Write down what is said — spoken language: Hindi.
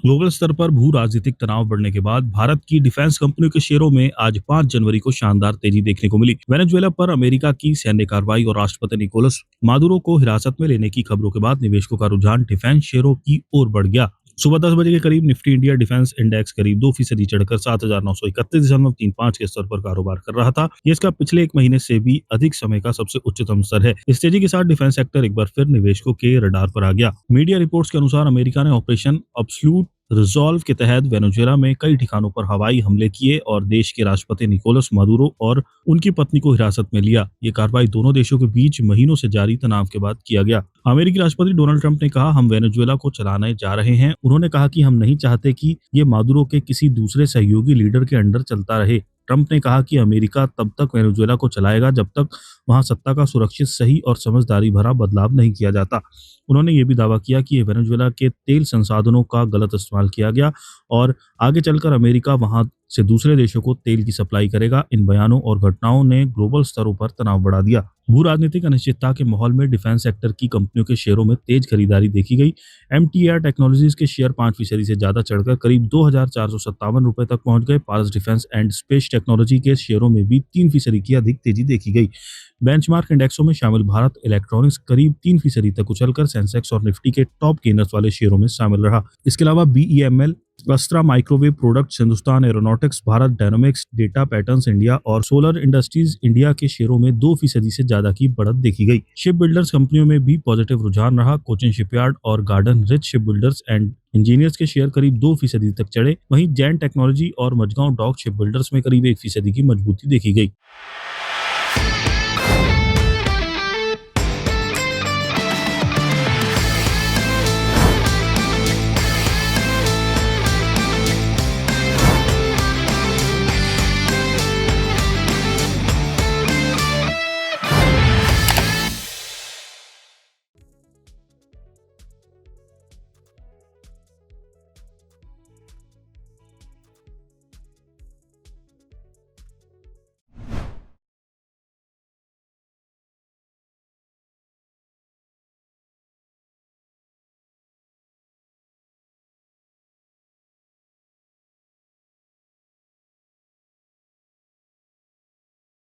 ग्लोबल स्तर पर भू राजनीतिक तनाव बढ़ने के बाद भारत की डिफेंस कंपनियों के शेयरों में आज 5 जनवरी को शानदार तेजी देखने को मिली। वेनेजुएला पर अमेरिका की सैन्य कार्रवाई और राष्ट्रपति निकोलस मादुरो को हिरासत में लेने की खबरों के बाद निवेशकों का रुझान डिफेंस शेयरों की ओर बढ़ गया। सुबह 10 बजे के करीब निफ्टी इंडिया डिफेंस इंडेक्स करीब 2% चढ़कर 7,931.35 के स्तर पर कारोबार कर रहा था। ये इसका पिछले एक महीने से भी अधिक समय का सबसे उच्चतम स्तर है। इस तेजी के साथ डिफेंस सेक्टर एक बार फिर निवेशकों के रडार पर आ गया। मीडिया रिपोर्ट्स के अनुसार अमेरिका ने ऑपरेशन अब्सोल्यूट रिजॉल्व के तहत वेनेजुएला में कई ठिकानों पर हवाई हमले किए और देश के राष्ट्रपति निकोलस मादुरो और उनकी पत्नी को हिरासत में लिया। ये कार्रवाई दोनों देशों के बीच महीनों से जारी तनाव के बाद किया गया। अमेरिकी राष्ट्रपति डोनाल्ड ट्रंप ने कहा, हम वेनेजुएला को चलाने जा रहे हैं। उन्होंने कहा कि हम नहीं चाहते कि ये मादुरो के किसी दूसरे सहयोगी लीडर के अंडर चलता रहे। ट्रंप ने कहा कि अमेरिका तब तक वेनेजुएला को चलाएगा जब तक वहां सत्ता का सुरक्षित, सही और समझदारी भरा बदलाव नहीं किया जाता। उन्होंने ये भी दावा किया कि वेनेजुएला के तेल संसाधनों का गलत इस्तेमाल किया गया और आगे चलकर अमेरिका वहां से दूसरे देशों को तेल की सप्लाई करेगा। इन बयानों और घटनाओं ने ग्लोबल स्तरों पर तनाव बढ़ा दिया। भू राजनीतिक अनिश्चितता के माहौल में डिफेंस सेक्टर की कंपनियों के शेयरों में तेज खरीदारी देखी गई। एमटीआर टेक्नोलॉजीज के शेयर 5% से ज्यादा चढ़कर करीब 2,457 रुपए तक पहुंच गए। पारस डिफेंस एंड स्पेस टेक्नोलॉजी के शेयरों में भी 3% की अधिक तेजी देखी गई। बेंचमार्क इंडेक्सों में शामिल भारत इलेक्ट्रॉनिक्स करीब 3% तक उछलकर सेंसेक्स और निफ्टी के टॉप गेनर्स वाले शेयरों में शामिल रहा। इसके अलावा BEML, Astra Microwave Products, Hindustan Aeronautics, Bharat Dynamics, Data Patterns India और सोलर इंडस्ट्रीज इंडिया के शेयरों में 2% से ज्यादा की बढ़त देखी गई। शिप बिल्डर्स कंपनियों में भी पॉजिटिव रुझान रहा। कोचिन शिपयार्ड और garden rich ship builders and engineers के शेयर करीब 2% तक चढ़े। वहीं जैन टेक्नोलॉजी और मजगांव डॉक शिप बिल्डर्स में करीब 1% की मजबूती देखी गई।